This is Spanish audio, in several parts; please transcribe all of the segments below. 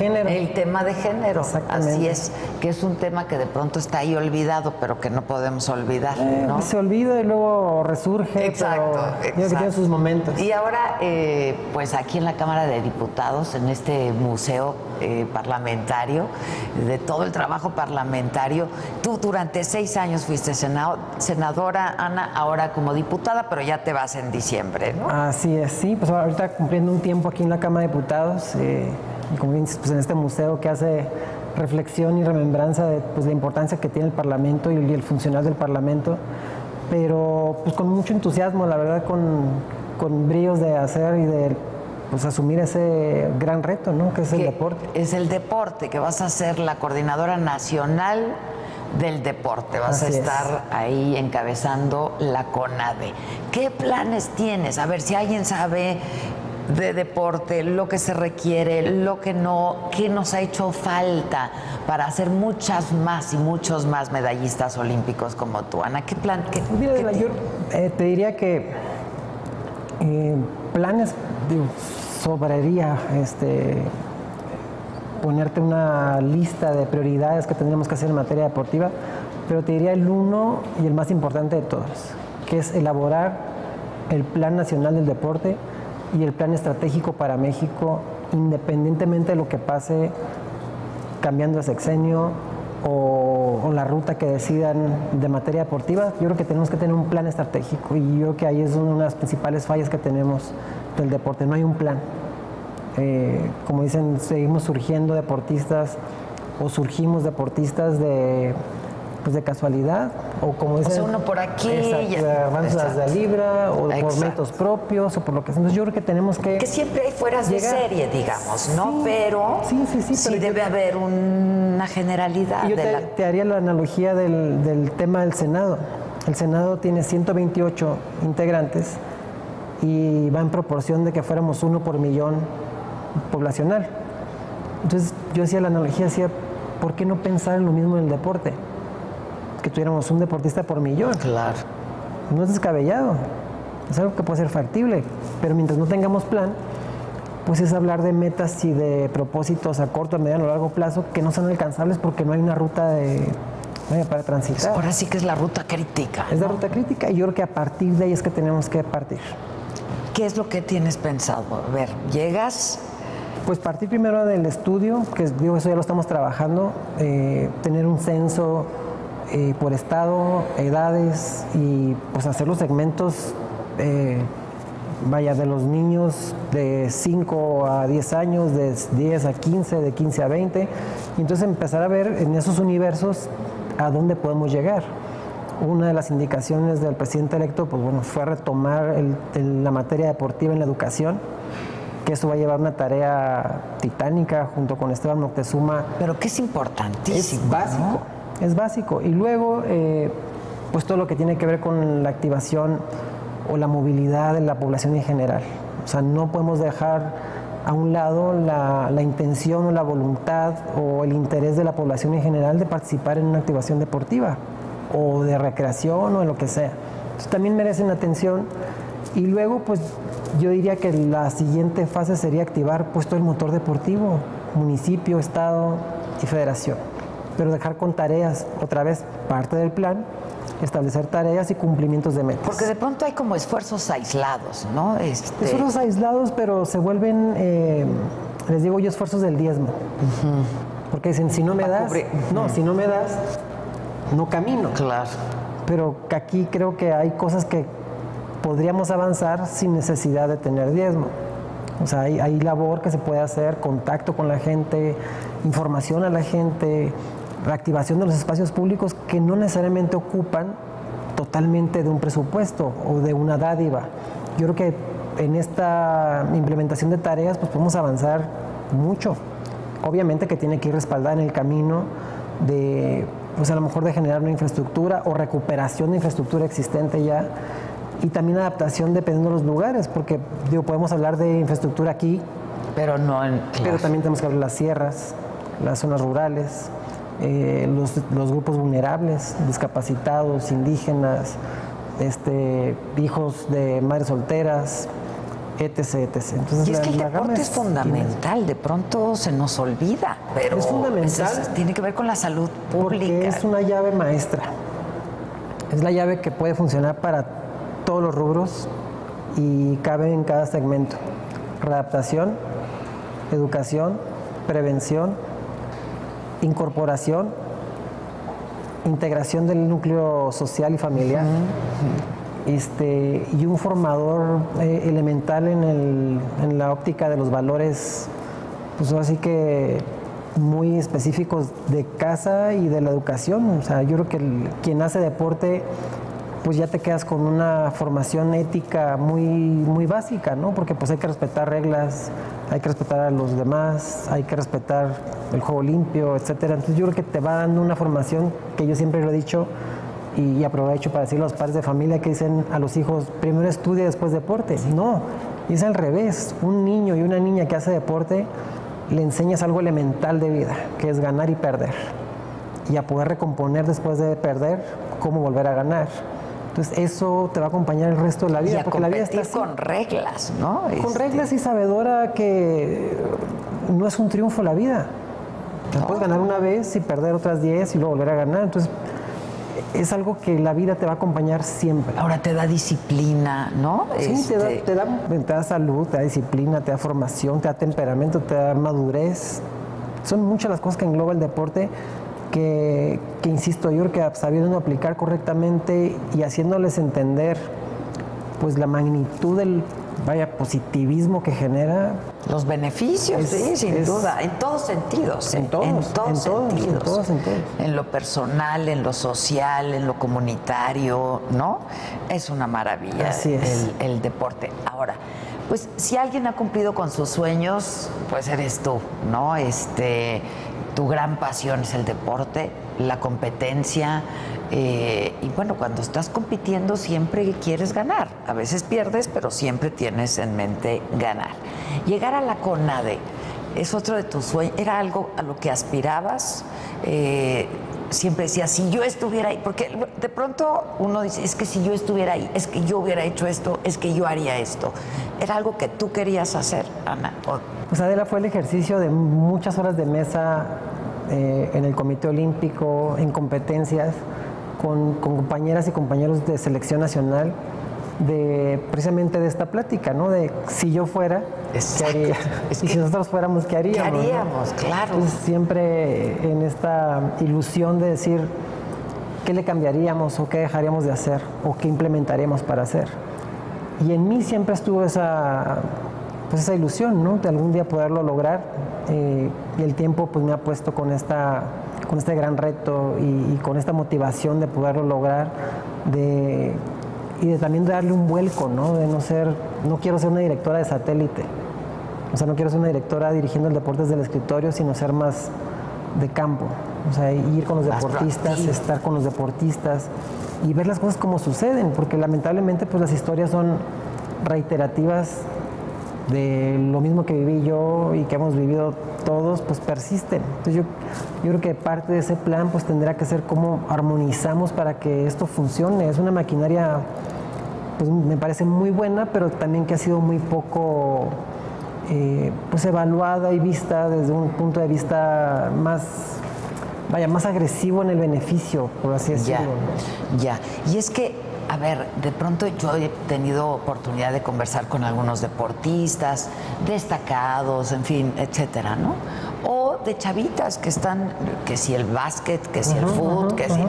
género. El tema de género, Exactamente. así es, que es un tema que de pronto está ahí olvidado, pero que no podemos olvidar, ¿no? Se olvida y luego resurge, Exacto, pero exacto. creo que tiene sus momentos. Y ahora, pues aquí en la Cámara de Diputados, en este museo parlamentario, de todo el trabajo parlamentario, tú durante 6 años fuiste senadora, Ana, ahora como diputada, pero ya te vas en diciembre, ¿no? Así es, sí, pues ahorita cumpliendo un tiempo aquí en la Cámara de Diputados, y como bien dices, pues en este museo que hace reflexión y remembranza de pues, la importancia que tiene el Parlamento y el funcionar del Parlamento, pero pues con mucho entusiasmo, la verdad, con bríos de hacer y de pues asumir ese gran reto, ¿no? Que es el deporte. Es el deporte, que vas a ser la coordinadora nacional del deporte, vas Así a estar ahí encabezando la CONADE. ¿Qué planes tienes? A ver, si alguien sabe de deporte, lo que se requiere, lo que no, qué nos ha hecho falta para hacer muchas más y muchos más medallistas olímpicos como tú, Ana. ¿Qué plan? Mira, yo te diría que planes, digo, sobraría ponerte una lista de prioridades que tendríamos que hacer en materia deportiva, pero te diría el uno y el más importante de todos, que es elaborar el Plan Nacional del Deporte y el Plan Estratégico para México, independientemente de lo que pase cambiando de sexenio o la ruta que decidan de materia deportiva. Yo creo que tenemos que tener un plan estratégico y yo creo que ahí es una de las principales fallas que tenemos del deporte, no hay un plan. Como dicen, seguimos surgiendo deportistas o surgimos deportistas de casualidad, o como dicen, o sea, uno por aquí, avanzas de libra, o por métodos propios, o por lo que sea. Entonces yo creo que tenemos que siempre hay fueras de serie, digamos, ¿no? Sí, pero sí debe haber una generalidad. Yo te haría la analogía del tema del Senado. El Senado tiene 128 integrantes y va en proporción de que fuéramos 1 por millón poblacional. Entonces yo hacía la analogía, ¿por qué no pensar en lo mismo en el deporte? Que tuviéramos un deportista por millón. Claro. No es descabellado, es algo que puede ser factible, pero mientras no tengamos plan, pues es hablar de metas y de propósitos a corto, a mediano o largo plazo que no son alcanzables porque no hay una ruta para transitar. Ahora sí que es la ruta crítica. Es la ruta crítica y yo creo que a partir de ahí es que tenemos que partir. ¿Qué es lo que tienes pensado? A ver, llegas... Pues partir primero del estudio, que digo, eso ya lo estamos trabajando, tener un censo por estado, edades y pues hacer los segmentos, de los niños de 5 a 10 años, de 10 a 15, de 15 a 20, y entonces empezar a ver en esos universos a dónde podemos llegar. Una de las indicaciones del presidente electo, pues bueno, fue retomar la materia deportiva en la educación, que eso va a llevar una tarea titánica junto con Esteban Moctezuma. Pero que es importantísimo. Es básico, ¿no? Es básico. Y luego, pues todo lo que tiene que ver con la activación o la movilidad de la población en general. O sea, no podemos dejar a un lado la intención o la voluntad o el interés de la población en general de participar en una activación deportiva o de recreación o de lo que sea. Entonces, también merecen atención. Y luego, pues yo diría que la siguiente fase sería activar pues todo el motor deportivo, municipio, estado y federación. Pero dejar con tareas, otra vez, parte del plan, establecer tareas y cumplimientos de metas. Porque de pronto hay como esfuerzos aislados, ¿no? Esfuerzos aislados, pero se vuelven, les digo yo, esfuerzos del diezmo. Porque dicen, si no me das, si no me das, no camino. Claro. Pero que aquí creo que hay cosas que podríamos avanzar sin necesidad de tener diezmo. O sea, hay labor que se puede hacer, contacto con la gente, información a la gente, reactivación de los espacios públicos que no necesariamente ocupan totalmente de un presupuesto o de una dádiva. Yo creo que en esta implementación de tareas pues podemos avanzar mucho. Obviamente que tiene que ir respaldada en el camino de, pues a lo mejor de generar una infraestructura o recuperación de infraestructura existente ya, y también adaptación dependiendo de los lugares, porque digo, podemos hablar de infraestructura aquí, pero no en... Pero también tenemos que hablar de las sierras, las zonas rurales, los grupos vulnerables, discapacitados, indígenas, hijos de madres solteras, etc. Entonces, y es que el la gama deporte es fundamental, de pronto se nos olvida, pero es fundamental, tiene que ver con la salud pública. Porque es una llave maestra, es la llave que puede funcionar para todos los rubros y cabe en cada segmento. Readaptación, educación, prevención, incorporación, integración del núcleo social y familiar. Y un formador elemental en la óptica de los valores, pues así que muy específicos de casa y de la educación. O sea, yo creo que quien hace deporte, pues ya te quedas con una formación ética muy básica, ¿no? Porque pues hay que respetar reglas, hay que respetar a los demás, hay que respetar el juego limpio, etcétera. Entonces yo creo que te va dando una formación que yo siempre lo he dicho, y aprovecho para decirle a los padres de familia que dicen a los hijos, primero estudia, después deporte. No, es al revés. Un niño y una niña que hace deporte le enseñas algo elemental de vida, que es ganar y perder. Y a poder recomponer después de perder, cómo volver a ganar. Entonces eso te va a acompañar el resto de la vida. Y a porque la vida está competir con reglas, ¿no? Con reglas y sabedora que no es un triunfo la vida. No. Puedes ganar una vez y perder otras 10 y luego volver a ganar. Entonces es algo que la vida te va a acompañar siempre. Ahora te da disciplina, ¿no? Sí, te da salud, te da disciplina, te da formación, te da temperamento, te da madurez. Son muchas las cosas que engloba el deporte que insisto, yo creo que sabiendo aplicar correctamente y haciéndoles entender pues la magnitud del positivismo que genera. Los beneficios, sí, sin duda, en todos sentidos. En todos sentidos. En lo personal, en lo social, en lo comunitario, ¿no? Es una maravilla. Así es. El deporte. Ahora, pues si alguien ha cumplido con sus sueños, pues eres tú, ¿no? Tu gran pasión es el deporte, la competencia. Y bueno, cuando estás compitiendo siempre quieres ganar. A veces pierdes, pero siempre tienes en mente ganar. Llegar a la CONADE es otro de tus sueños. ¿Era algo a lo que aspirabas? Siempre decías, si yo estuviera ahí, porque de pronto uno dice, es que si yo estuviera ahí, es que yo hubiera hecho esto, es que yo haría esto. ¿Era algo que tú querías hacer, Ana? Pues Adela, fue el ejercicio de muchas horas de mesa en el Comité Olímpico, en competencias, con compañeras y compañeros de selección nacional, precisamente de esta plática, ¿no? De si yo fuera, ¿qué haría? Y si nosotros fuéramos, ¿qué haríamos? ¿Qué haríamos? ¿No? Claro. Entonces, siempre en esta ilusión de decir qué le cambiaríamos o qué dejaríamos de hacer o qué implementaríamos para hacer. Y en mí siempre estuvo esa ilusión, ¿no? De algún día poderlo lograr. Y el tiempo pues me ha puesto con este gran reto y con esta motivación de poderlo lograr, y de también darle un vuelco, ¿no? No quiero ser una directora de satélite, o sea, no quiero ser una directora dirigiendo el deporte desde el escritorio, sino ser más de campo, o sea, ir con los deportistas, estar con los deportistas y ver las cosas como suceden, porque lamentablemente pues las historias son reiterativas de lo mismo que viví yo y que hemos vivido todos, pues persisten. Entonces yo creo que parte de ese plan pues tendrá que ser cómo armonizamos para que esto funcione. Es una maquinaria, pues me parece muy buena, pero también que ha sido muy poco pues evaluada y vista desde un punto de vista más agresivo en el beneficio, por así decirlo. Ya. Y es que, a ver, de pronto yo he tenido oportunidad de conversar con algunos deportistas destacados, en fin, etcétera, ¿no? O de chavitas que están, que si el básquet, que si el fútbol, que si...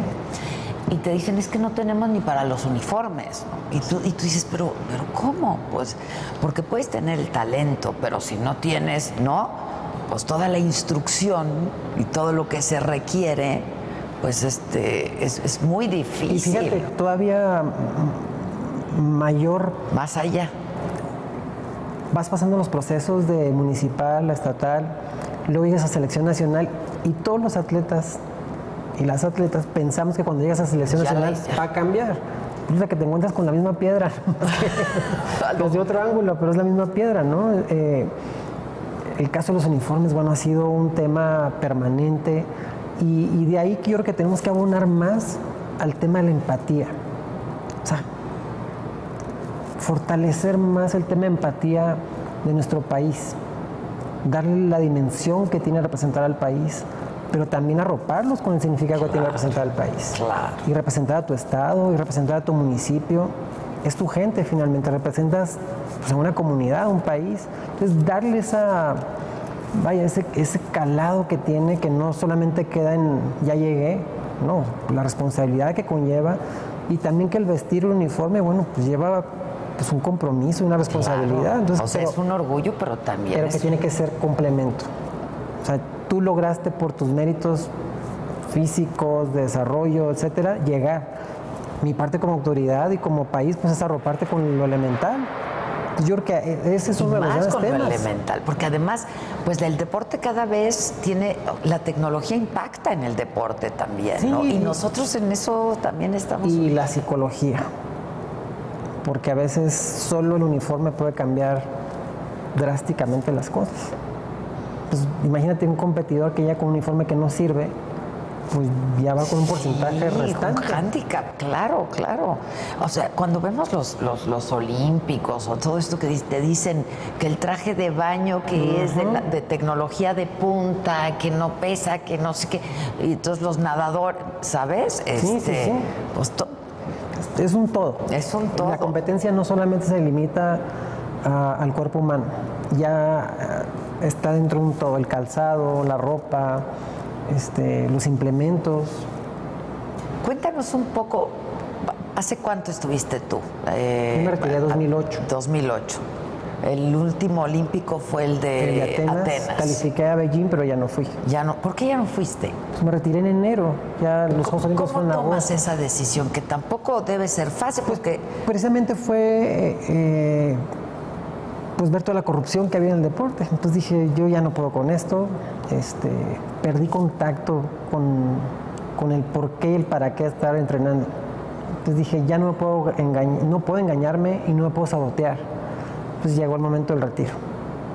Y te dicen, es que no tenemos ni para los uniformes, ¿no? Y tú dices, pero ¿cómo? Pues porque puedes tener el talento, pero si no tienes, ¿no? Pues toda la instrucción y todo lo que se requiere, pues es muy difícil. Y fíjate, todavía mayor... Más allá. Vas pasando los procesos de municipal, estatal, luego llegas a selección nacional y todos los atletas y las atletas pensamos que cuando llegas a selección nacional va a cambiar. O sea, que te encuentras con la misma piedra, desde otro ángulo, pero es la misma piedra, ¿no? El caso de los uniformes, bueno, ha sido un tema permanente. Y de ahí que yo creo que tenemos que abonar más al tema de la empatía. O sea, fortalecer más el tema de empatía de nuestro país, darle la dimensión que tiene representar al país, pero también arroparlos con el significado que tiene representar al país. Claro. Y representar a tu estado, y representar a tu municipio. Es tu gente finalmente, representas pues, a una comunidad, a un país. Entonces, darle ese calado que tiene, que no solamente queda en ya llegué, no, la responsabilidad que conlleva, y también que el vestir el uniforme, bueno, pues lleva pues un compromiso y una responsabilidad. Claro. Entonces, o sea, es un orgullo, pero también pero que tiene que ser complemento. O sea, tú lograste por tus méritos físicos, de desarrollo, etcétera, llegar. Mi parte como autoridad y como país, pues es arroparte con lo elemental. Yo creo que ese es uno de los grandes temas. Lo elemental, porque además, pues el deporte cada vez tiene, la tecnología impacta en el deporte también, sí, ¿no? Y nosotros en eso también estamos. Y la psicología, porque a veces solo el uniforme puede cambiar drásticamente las cosas. Pues imagínate un competidor que ya con un uniforme que no sirve, pues ya va con un porcentaje restante. Un handicap, claro. O sea, cuando vemos los olímpicos o todo esto que te dicen que el traje de baño que es de tecnología de punta, que no pesa, que no sé qué, y entonces los nadadores, ¿sabes? Sí. Pues es un todo. Es un todo. La competencia no solamente se limita al cuerpo humano, ya está dentro de un todo, el calzado, la ropa, los implementos. Cuéntanos un poco, ¿hace cuánto estuviste tú? Me retiré en 2008. 2008. El último olímpico fue el de Atenas. Califiqué a Beijing, pero ya no fui. Ya no. ¿Por qué ya no fuiste? Pues me retiré en enero. Ya los Juegos Olímpicos fueron en agosto. ¿Cómo tomas esa decisión? Que tampoco debe ser fácil, porque... Precisamente fue... pues ver toda la corrupción que había en el deporte. Entonces dije, yo ya no puedo con esto. Perdí contacto con el por qué y el para qué estar entrenando. Entonces dije, ya no puedo engañarme y no me puedo sabotear. Entonces llegó el momento del retiro.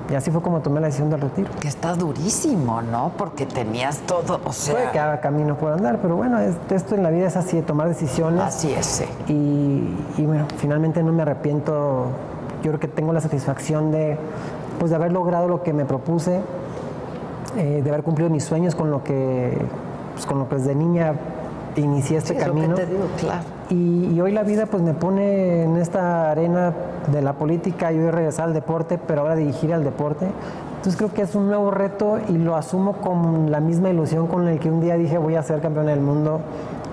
Y así fue como tomé la decisión del retiro. Que está durísimo, ¿no? Porque tenías todo, o sea... Puede que haga camino por andar, pero bueno, esto en la vida es así, de tomar decisiones. Así es, sí. Y bueno, finalmente no me arrepiento. Yo creo que tengo la satisfacción de haber logrado lo que me propuse, de haber cumplido mis sueños con lo que desde niña inicié este camino. Lo que te digo, claro. Y hoy la vida pues me pone en esta arena de la política. Yo he regresado al deporte, pero ahora dirigir al deporte. Entonces creo que es un nuevo reto y lo asumo con la misma ilusión con la que un día dije voy a ser campeón del mundo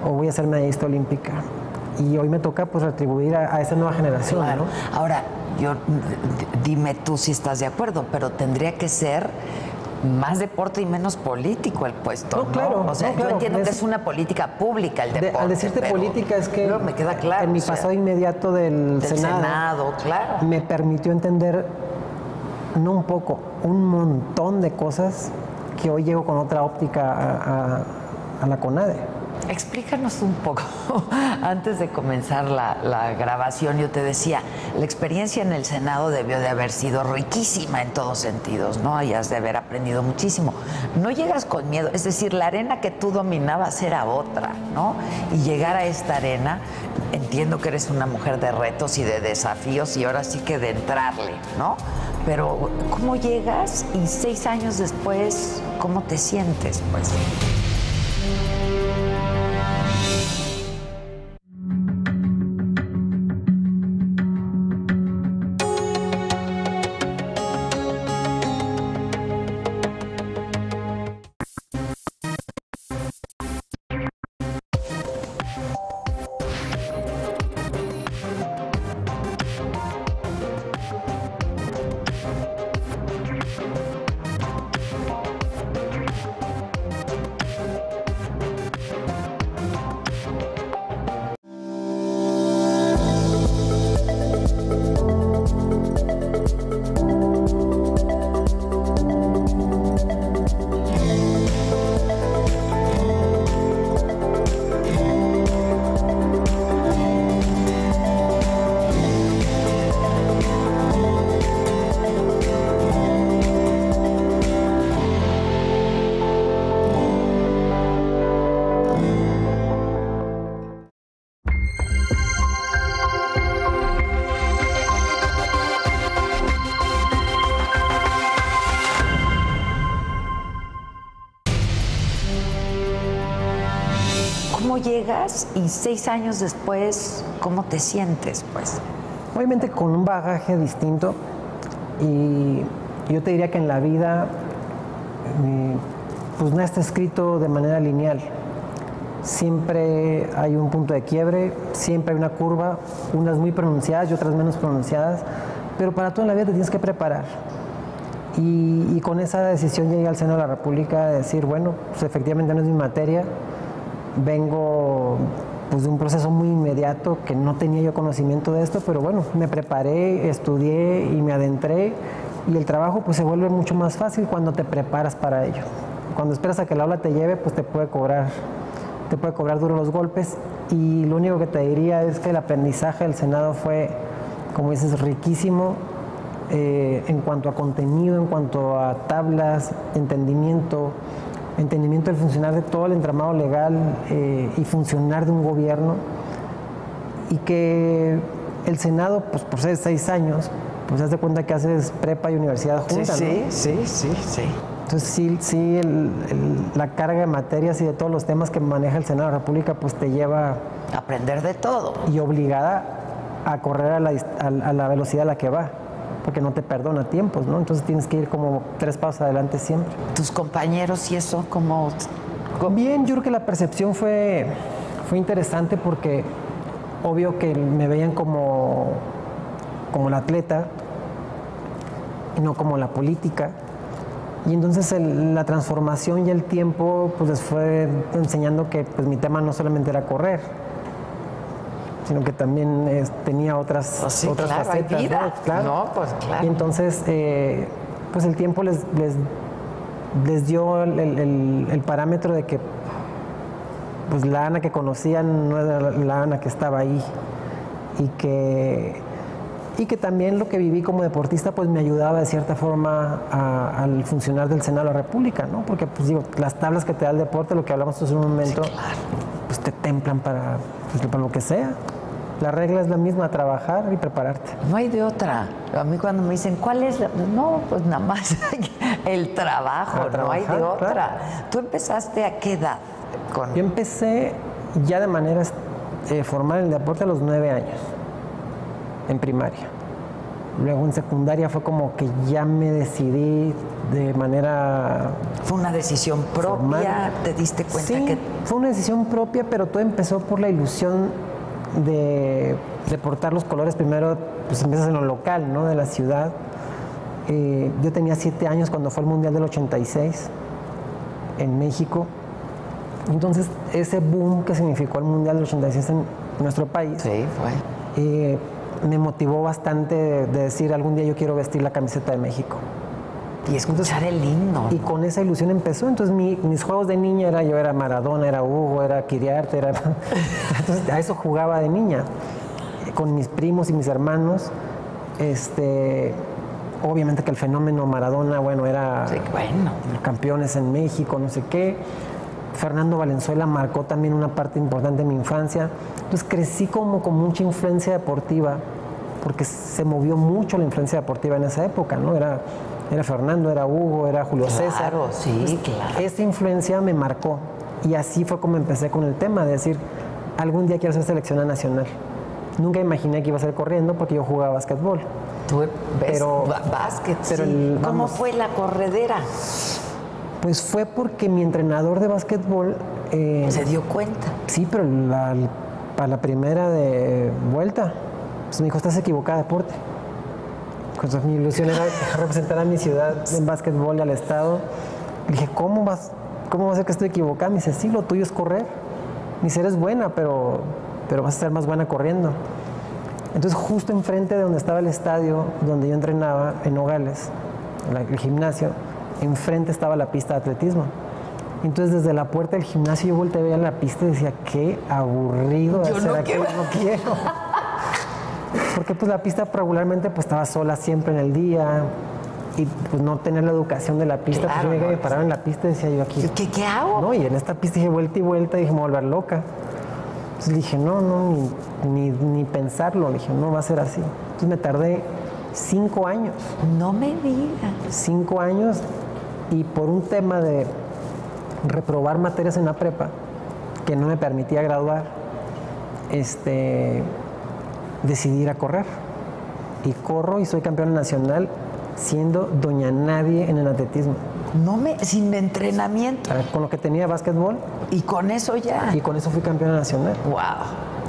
o voy a ser medallista olímpica. Y hoy me toca pues retribuir a esa nueva generación, claro. ¿no? Ahora, dime tú si estás de acuerdo, pero tendría que ser más deporte y menos político el puesto, ¿no? Claro, o sea, claro. Yo entiendo que es una política pública el deporte. Al decirte política es que me queda claro, en mi pasado inmediato del Senado, claro, me permitió entender, no un poco, un montón de cosas que hoy llego con otra óptica a la CONADE. Explícanos un poco, antes de comenzar la grabación, yo te decía, la experiencia en el Senado debió de haber sido riquísima en todos sentidos, ¿no? Y has de haber aprendido muchísimo. No llegas con miedo, es decir, la arena que tú dominabas era otra, ¿no? Y llegar a esta arena, entiendo que eres una mujer de retos y de desafíos y ahora sí que de entrarle, ¿no? Pero, ¿cómo llegas? Y 6 años después, ¿cómo te sientes, pues? ¿Cómo llegas y 6 años después, cómo te sientes, pues? Obviamente con un bagaje distinto, y yo te diría que en la vida pues nada está escrito de manera lineal. Siempre hay un punto de quiebre, siempre hay una curva, unas muy pronunciadas y otras menos pronunciadas, pero para todo en la vida te tienes que preparar. Y con esa decisión llegué al Senado de la República de decir, bueno, pues efectivamente no es mi materia, vengo pues de un proceso muy inmediato que no tenía yo conocimiento de esto, pero bueno, me preparé, estudié y me adentré, y el trabajo pues se vuelve mucho más fácil cuando te preparas para ello. Cuando esperas a que la ola te lleve, pues te puede cobrar duro los golpes, y lo único que te diría es que el aprendizaje del Senado fue, como dices, riquísimo en cuanto a contenido, en cuanto a tablas, entendimiento del funcionar de todo el entramado legal y funcionar de un gobierno, y que el Senado, pues por ser 6 años, pues haz de cuenta que haces prepa y universidad juntas, Sí, ¿no? sí. Entonces sí, la carga de materias y de todos los temas que maneja el Senado de la República pues te lleva... Aprender de todo. Y obligada a correr a la velocidad a la que va, porque no te perdona tiempos, ¿no? Entonces tienes que ir como 3 pasos adelante siempre. ¿Tus compañeros y eso cómo? Bien, yo creo que la percepción fue interesante, porque obvio que me veían como la atleta y no como la política. Y entonces la transformación y el tiempo pues les fue enseñando que pues mi tema no solamente era correr, sino que también tenía otras facetas. Hay vida. ¿no? Claro. No, pues claro. Y entonces pues el tiempo les dio el parámetro de que pues la Ana que conocían no era la Ana que estaba ahí, y que también lo que viví como deportista pues me ayudaba de cierta forma al funcionar del Senado de la República, ¿no? Porque pues digo, las tablas que te da el deporte, lo que hablamos hace un momento, Sí, claro. pues te templan para lo que sea. La regla es la misma, trabajar y prepararte. No hay de otra. A mí cuando me dicen, ¿cuál es la...? No, pues nada más el trabajo, no hay de otra. Claro. ¿Tú empezaste a qué edad? Yo empecé ya de manera formal en el deporte a los 9 años, en primaria. Luego en secundaria fue como que ya me decidí de manera... ¿Fue una decisión propia? Formal. ¿Te diste cuenta Sí, que...? fue una decisión propia, pero todo empezó por la ilusión de portar los colores. Primero, pues empiezas en lo local, ¿no? De la ciudad. Yo tenía 7 años cuando fue el Mundial del 86 en México. Entonces, ese boom que significó el Mundial del 86 en nuestro país, Sí, fue. me motivó bastante de decir, algún día yo quiero vestir la camiseta de México. Y escuchar el himno. Y con esa ilusión empezó. Entonces mis juegos de niña yo era Maradona, era Hugo, era Kiriarte, entonces a eso jugaba de niña, con mis primos y mis hermanos. Obviamente que el fenómeno Maradona, bueno, era Sí, bueno. campeones en México, no sé qué. Fernando Valenzuela marcó también una parte importante de mi infancia. Entonces crecí como con mucha influencia deportiva, porque se movió mucho la influencia deportiva en esa época, ¿no? Era Fernando, era Hugo, era Julio César. Claro, sí, Entonces, claro. esa influencia me marcó, y así fue como empecé con el tema de decir, algún día quiero ser seleccionada nacional. Nunca imaginé que iba a ser corriendo, porque yo jugaba básquetbol. Tú ves Pero- básquet, pero sí. ¿Cómo vamos. fue la corredera? Pues fue porque mi entrenador de básquetbol... Se dio cuenta. Sí, pero para la primera de vuelta, pues me dijo, estás equivocada, deporte. Entonces mi ilusión era representar a mi ciudad en básquetbol y al estado. Le dije, ¿cómo va a ser que estoy equivocada? Me dice, sí, lo tuyo es correr. Me dice, eres buena, pero vas a ser más buena corriendo. Entonces justo enfrente de donde estaba el estadio, donde yo entrenaba, en Nogales, el gimnasio, enfrente estaba la pista de atletismo. Entonces desde la puerta del gimnasio yo volteé a ver la pista y decía, qué aburrido Yo hacer no aquello, quiero. no quiero. Porque pues la pista regularmente pues estaba sola siempre en el día, y pues no tener la educación de la pista, Claro, pues yo no, me paraba en la pista y decía yo aquí. ¿Qué hago? No, y en esta pista dije vuelta y vuelta y dije, me voy a volver loca. Entonces dije, no, ni pensarlo. Le dije, no va a ser así. Entonces me tardé 5 años. No me digas. 5 años, y por un tema de reprobar materias en la prepa, que no me permitía graduar, decidí ir a correr. Y corro y soy campeón nacional siendo doña nadie en el atletismo. Sin entrenamiento. Con lo que tenía básquetbol. Y con eso ya. Y con eso fui campeón nacional. Wow.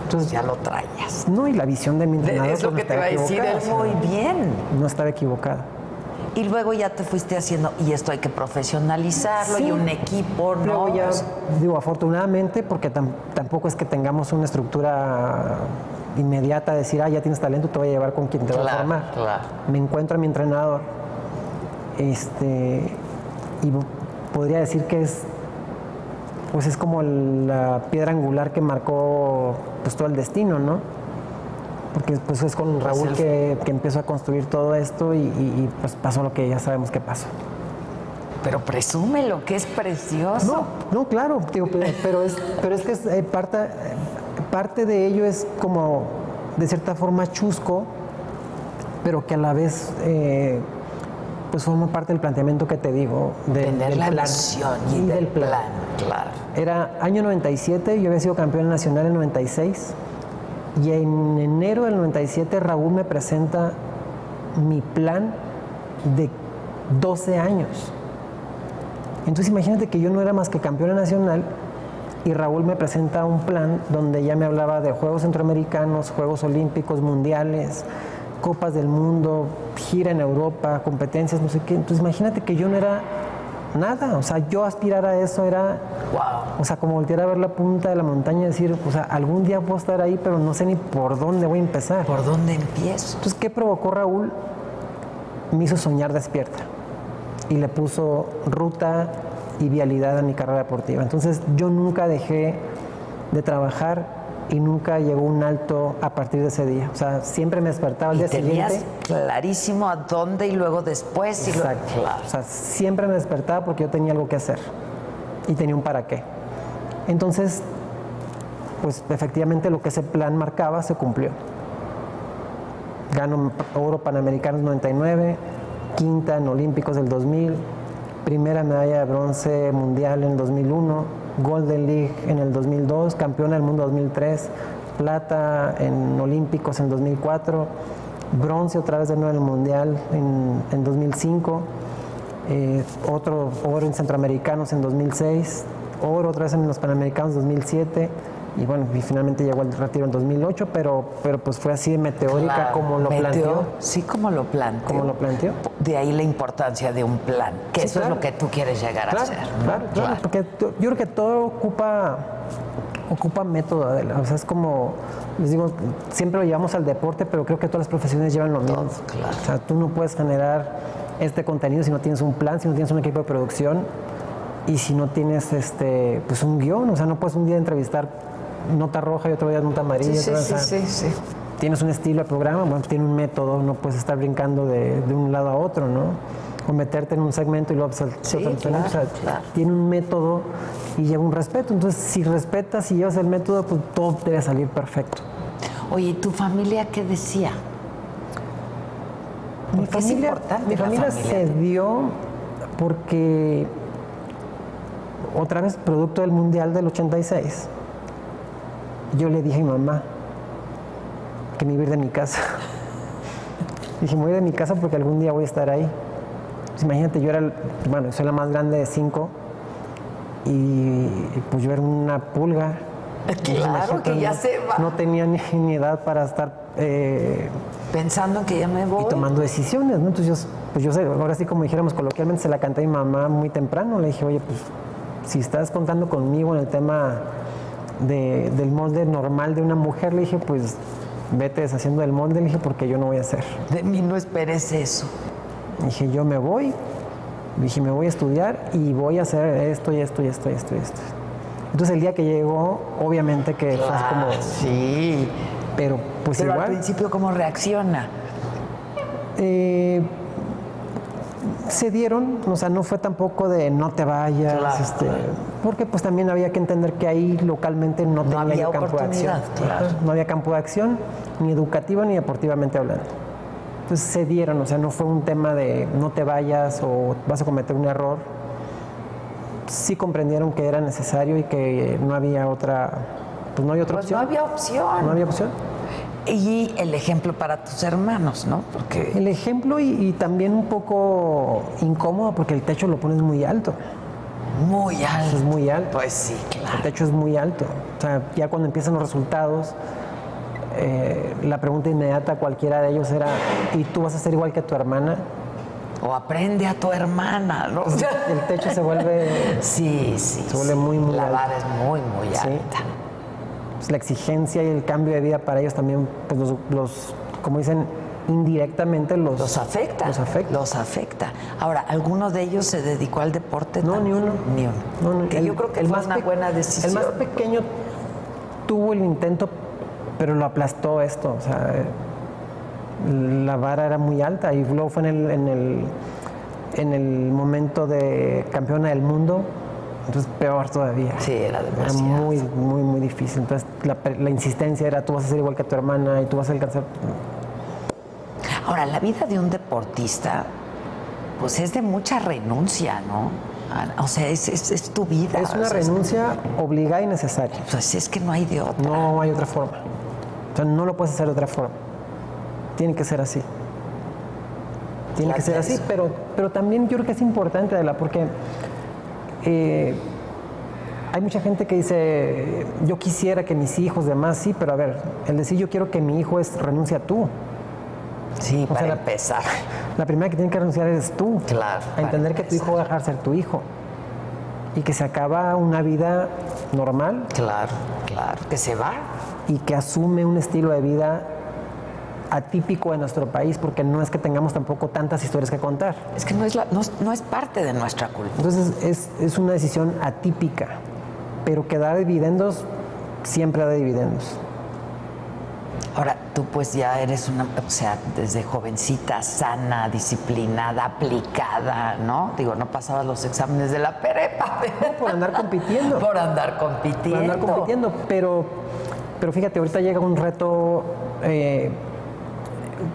Entonces ya lo traías. No, y la visión de mi entrenador. Es lo que te iba a decir, muy bien. No estaba equivocado. Y luego ya te fuiste haciendo, y esto hay que profesionalizarlo, sí. Y un equipo, ¿no? Luego ya, digo, afortunadamente, porque tampoco es que tengamos una estructura inmediata de decir, ya tienes talento, te voy a llevar con quien te va a formar. Claro. Me encuentro a mi entrenador, y podría decir que es como la piedra angular que marcó pues todo el destino, ¿no? Porque pues es con Raúl que empezó a construir todo esto y pues pasó lo que ya sabemos que pasó. Pero presúmelo, que es precioso. No, claro, digo, pero es que es, parte de ello es como de cierta forma chusco, pero que a la vez pues forma parte del planteamiento que te digo tener del la plan visión y del plan. Claro. Era año 97, yo había sido campeón nacional en 96 y en enero del 97 Raúl me presenta mi plan de 12 años. Entonces imagínate que yo no era más que campeona nacional y Raúl me presenta un plan donde ya me hablaba de Juegos Centroamericanos, Juegos Olímpicos, Mundiales, Copas del Mundo, gira en Europa, competencias, no sé qué. Entonces imagínate que yo no era nada, o sea, yo aspirar a eso era, wow. O sea, como voltear a ver la punta de la montaña y decir, o sea, algún día puedo estar ahí, pero no sé ni por dónde voy a empezar. ¿Por dónde empiezo? Entonces, ¿qué provocó Raúl? Me hizo soñar despierta y le puso ruta y vialidad a mi carrera deportiva. Entonces, yo nunca dejé de trabajar y nunca llegó un alto a partir de ese día. O sea, siempre me despertaba al día siguiente. Clarísimo a dónde y luego después. Exacto. Claro. O sea, siempre me despertaba porque yo tenía algo que hacer y tenía un para qué. Entonces, pues efectivamente lo que ese plan marcaba se cumplió. Gano oro Panamericanos 99, quinta en Olímpicos del 2000, primera medalla de bronce mundial en el 2001, Golden League en el 2002, campeona del mundo 2003, plata en Olímpicos en 2004, bronce otra vez de nuevo en el mundial en 2005, otro oro en Centroamericanos en 2006, oro otra vez en los Panamericanos 2007 y bueno, y finalmente llegó al retiro en 2008, pero pues fue así de meteórica, claro, como lo planteó. Sí, como lo planteó. Como lo planteó. De ahí la importancia de un plan, que sí, eso claro. Es lo que tú quieres llegar a hacer. Claro, porque yo creo que todo ocupa método, Adela. O sea, es como, les digo, siempre lo llevamos al deporte, pero creo que todas las profesiones llevan lo mismo. Claro. O sea, tú no puedes generar este contenido si no tienes un plan, si no tienes un equipo de producción y si no tienes pues un guión. O sea, no puedes un día entrevistar nota roja y otro día nota amarilla. Sí. Tienes un estilo de programa, bueno, tiene un método, no puedes estar brincando de un lado a otro, ¿no? O meterte en un segmento y luego claro. Tiene un método y lleva un respeto. Entonces, si respetas y llevas el método, pues todo debe salir perfecto. Oye, ¿y tu familia qué decía? Mi familia se dio porque otra vez producto del Mundial del 86. Yo le dije a mi mamá que me iba a ir de mi casa. Dije, me voy de mi casa porque algún día voy a estar ahí. Pues imagínate, soy la más grande de 5 y pues yo era una pulga. Claro, que ya se va. No tenía ni edad para estar pensando en que ya me voy. Y tomando decisiones, ¿no? Entonces yo sé, ahora sí como dijéramos coloquialmente, se la canté a mi mamá muy temprano. Le dije, oye, pues si estás contando conmigo en el tema del molde normal de una mujer, le dije, pues vete deshaciendo del molde, le dije, porque yo no voy a hacer. De mí no esperes eso. Dije, yo me voy, dije, me voy a estudiar y voy a hacer esto y esto y esto y esto y esto. Entonces el día que llegó, obviamente que fue como... Sí. Pero pues igual... al principio, ¿cómo reacciona? Se dieron, o sea, no fue tampoco de no te vayas, claro. Porque pues también había que entender que ahí localmente no tenía campo de acción. Claro. No había campo de acción, ni educativa ni deportivamente hablando. Entonces se dieron, o sea, no fue un tema de no te vayas o vas a cometer un error. sí comprendieron que era necesario y que no había otra, pues no había otra opción. No había opción. No había opción. Y el ejemplo para tus hermanos, ¿no? Porque el ejemplo y también un poco incómodo porque el techo lo pones muy alto. Muy alto. Es muy alto. Pues sí, claro. El techo es muy alto. O sea, ya cuando empiezan los resultados, la pregunta inmediata a cualquiera de ellos era, ¿y tú vas a ser igual que tu hermana? O aprende a tu hermana, ¿no? Pues el techo se vuelve... Sí. Se vuelve muy alto. La vara es muy alta. Pues la exigencia y el cambio de vida para ellos también, pues los como dicen, indirectamente los afecta. Los afecta. Ahora, ¿alguno de ellos se dedicó al deporte? No, ni uno. Ni uno. No, que yo creo que fue una buena decisión. El más pequeño tuvo el intento, pero lo aplastó esto. O sea, la vara era muy alta y luego fue en el momento de campeona del mundo. Entonces, peor todavía. Sí, era demasiado. Era muy difícil. Entonces, la insistencia era, tú vas a ser igual que tu hermana y tú vas a alcanzar... Ahora, la vida de un deportista, pues es de mucha renuncia, ¿no? O sea, es tu vida. Es una renuncia obligada y necesaria. Pues es que no hay de otra. No hay otra forma. O sea, no lo puedes hacer de otra forma. Tiene que ser así. Tiene que ser así, pero también yo creo que es importante, Adela, porque... hay mucha gente que dice, yo quisiera que mis hijos, demás, sí, pero a ver, el decir yo quiero que mi hijo renuncie a tú. Sí, para empezar. La primera que tiene que renunciar eres tú. Claro. A entender que tu hijo va a dejar de ser tu hijo. Y que se acaba una vida normal. Claro. Que se va. Y que asume un estilo de vida atípico en nuestro país, porque no es que tengamos tampoco tantas historias que contar. Es que no es parte de nuestra cultura. Entonces es una decisión atípica, pero que da dividendos, siempre da dividendos. Ahora, tú pues ya eres desde jovencita, sana, disciplinada, aplicada, ¿no? Digo, no pasabas los exámenes de la prepa. No, por andar compitiendo. Por andar compitiendo. Pero fíjate, ahorita llega un reto...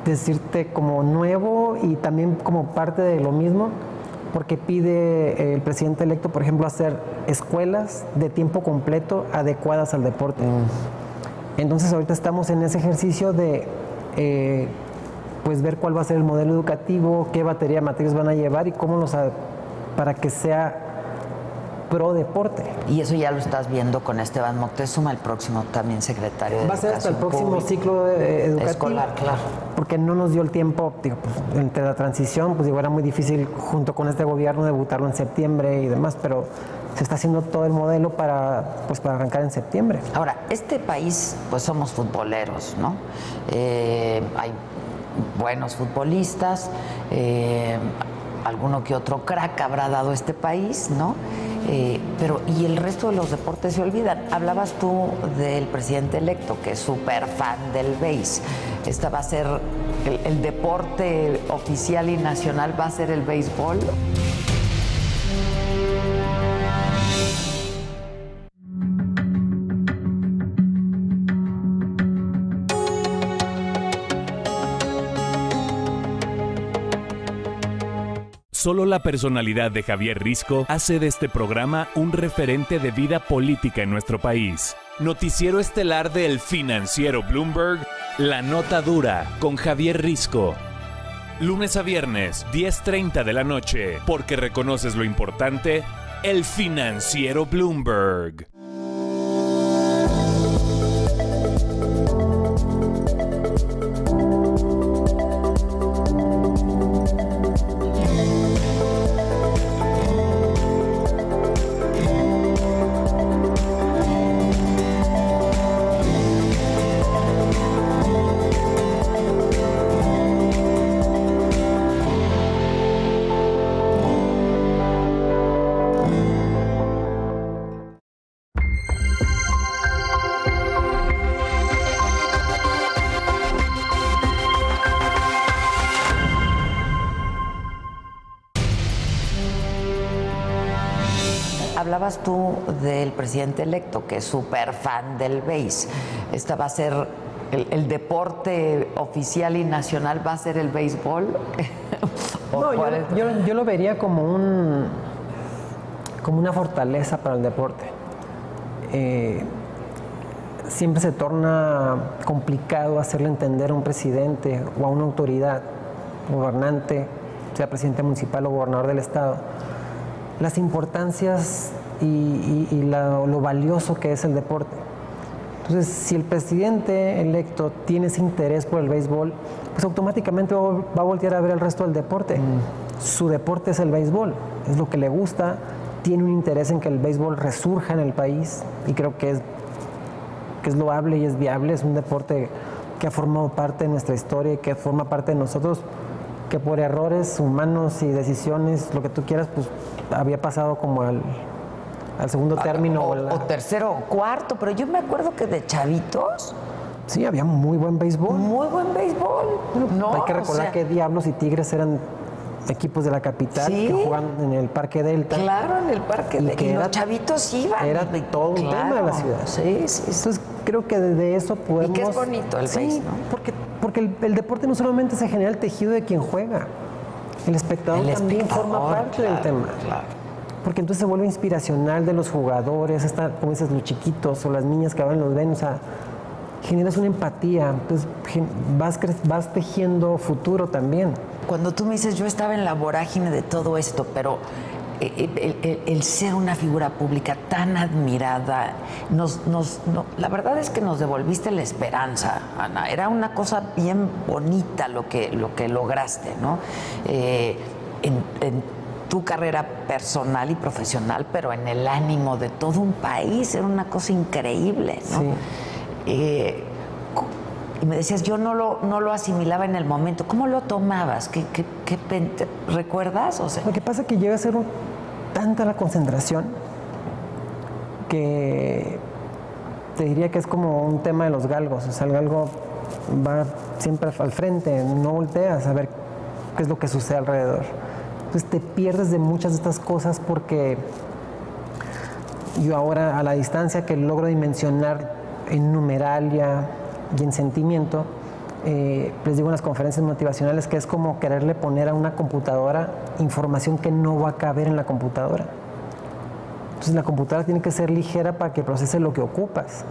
decirte como nuevo y también como parte de lo mismo, porque pide el presidente electo, por ejemplo, hacer escuelas de tiempo completo adecuadas al deporte. Entonces ahorita estamos en ese ejercicio de pues ver cuál va a ser el modelo educativo, qué batería de materias van a llevar y cómo para que sea pro deporte. Y eso ya lo estás viendo con Esteban Moctezuma, el próximo también secretario de Educación Va a ser hasta el próximo ciclo educativo. Escolar, claro. Porque no nos dio el tiempo, pues, entre la transición, pues era muy difícil junto con este gobierno debutarlo en septiembre y demás, pero se está haciendo todo el modelo para arrancar en septiembre. Ahora, este país, pues somos futboleros, ¿no? Hay buenos futbolistas, alguno que otro crack habrá dado este país, ¿no? Pero y el resto de los deportes se olvidan. Hablabas tú del presidente electo, que es súper fan del béis. Esta va a ser el deporte oficial y nacional, va a ser el béisbol. Solo la personalidad de Javier Risco hace de este programa un referente de vida política en nuestro país. Noticiero estelar del financiero Bloomberg, La Nota Dura, con Javier Risco. Lunes a viernes, 10:30 de la noche, porque reconoces lo importante, el financiero Bloomberg. Hablabas tú del presidente electo, que es súper fan del béis. Esta va a ser el deporte oficial y nacional, ¿va a ser el béisbol? No, yo lo vería como como una fortaleza para el deporte. Siempre se torna complicado hacerle entender a un presidente o a una autoridad, gobernante, sea presidente municipal o gobernador del estado, las importancias y lo valioso que es el deporte. Entonces, si el presidente electo tiene ese interés por el béisbol, pues automáticamente va a voltear a ver el resto del deporte. Su deporte es el béisbol, es lo que le gusta, tiene un interés en que el béisbol resurja en el país y creo que es loable y es viable, es un deporte que ha formado parte de nuestra historia y que forma parte de nosotros, que por errores humanos y decisiones, lo que tú quieras, pues había pasado como al segundo término. O tercero o cuarto, pero yo me acuerdo que de chavitos... Sí, había muy buen béisbol. Muy buen béisbol. No, hay que recordar que Diablos y Tigres eran equipos de la capital, ¿sí? Que jugaban en el Parque Delta. Claro, en el Parque Delta. Y los chavitos iban. Era todo un tema de la ciudad. Sí, sí. Entonces, creo que de eso podemos... Y que es bonito el béisbol, ¿no? Porque el deporte no solamente se genera el tejido de quien juega, el espectador también forma parte del tema. Claro. Porque entonces se vuelve inspiracional de los jugadores, como dices, los chiquitos o las niñas que van los ven, o sea, generas una empatía, entonces vas tejiendo futuro también. Cuando tú me dices, yo estaba en la vorágine de todo esto, pero el ser una figura pública tan admirada, la verdad es que nos devolviste la esperanza, Ana. Era una cosa bien bonita lo que lograste, ¿no? En tu carrera personal y profesional, pero en el ánimo de todo un país, era una cosa increíble, ¿no? Sí. Y me decías, yo no lo asimilaba en el momento. ¿Cómo lo tomabas? ¿Qué recuerdas? O sea, lo que pasa es que llega a ser tanta la concentración que te diría que es como un tema de los galgos. O sea, el galgo va siempre al frente, no volteas a ver qué es lo que sucede alrededor. Entonces te pierdes de muchas de estas cosas porque yo ahora a la distancia que logro dimensionar en numeralia y en sentimiento, les digo en las conferencias motivacionales que es como quererle poner a una computadora información que no va a caber en la computadora. Entonces la computadora tiene que ser ligera para que procese lo que ocupas.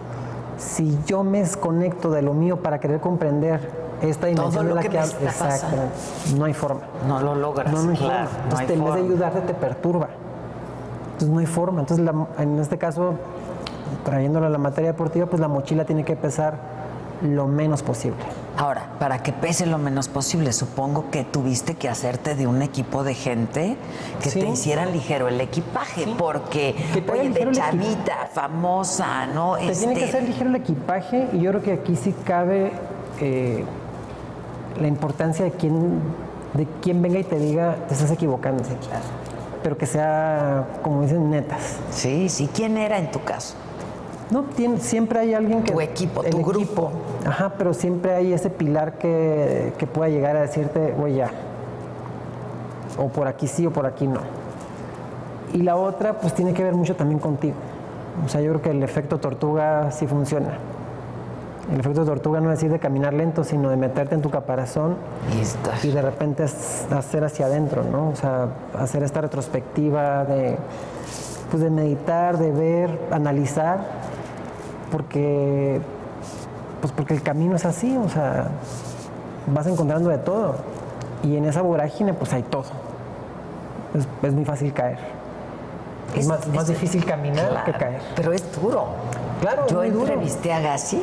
Si yo me desconecto de lo mío para querer comprender esta dimensión de la que hablo, no hay forma. No lo logras. No hay forma. Entonces, en vez de ayudarte, te perturba. Entonces no hay forma. Entonces, en este caso, trayéndolo a la materia deportiva, pues la mochila tiene que pesar lo menos posible. Ahora, para que pese lo menos posible, supongo que tuviste que hacerte de un equipo de gente que te hicieran ligero el equipaje, porque, oye, de chavita, famosa, ¿no? Te tiene que hacer ligero el equipaje y yo creo que aquí sí cabe la importancia de quién venga y te diga, te estás equivocando. Sí, claro. Pero que sea, como dicen, netas. Sí, sí. ¿Quién era en tu caso? No, siempre hay alguien que... Tu equipo, tu grupo. Ajá, pero siempre hay ese pilar que pueda llegar a decirte, oye, ya. O por aquí sí o por aquí no. Y la otra, pues tiene que ver mucho también contigo. O sea, yo creo que el efecto tortuga sí funciona. El efecto tortuga no es decir de caminar lento, sino de meterte en tu caparazón y de repente hacer hacia adentro, ¿no? O sea, hacer esta retrospectiva de meditar, de ver, analizar, porque el camino es así, o sea, vas encontrando de todo y en esa vorágine pues hay todo. Es muy fácil caer. Es más difícil caminar que caer. Pero es duro. Claro, yo es entrevisté a Gassi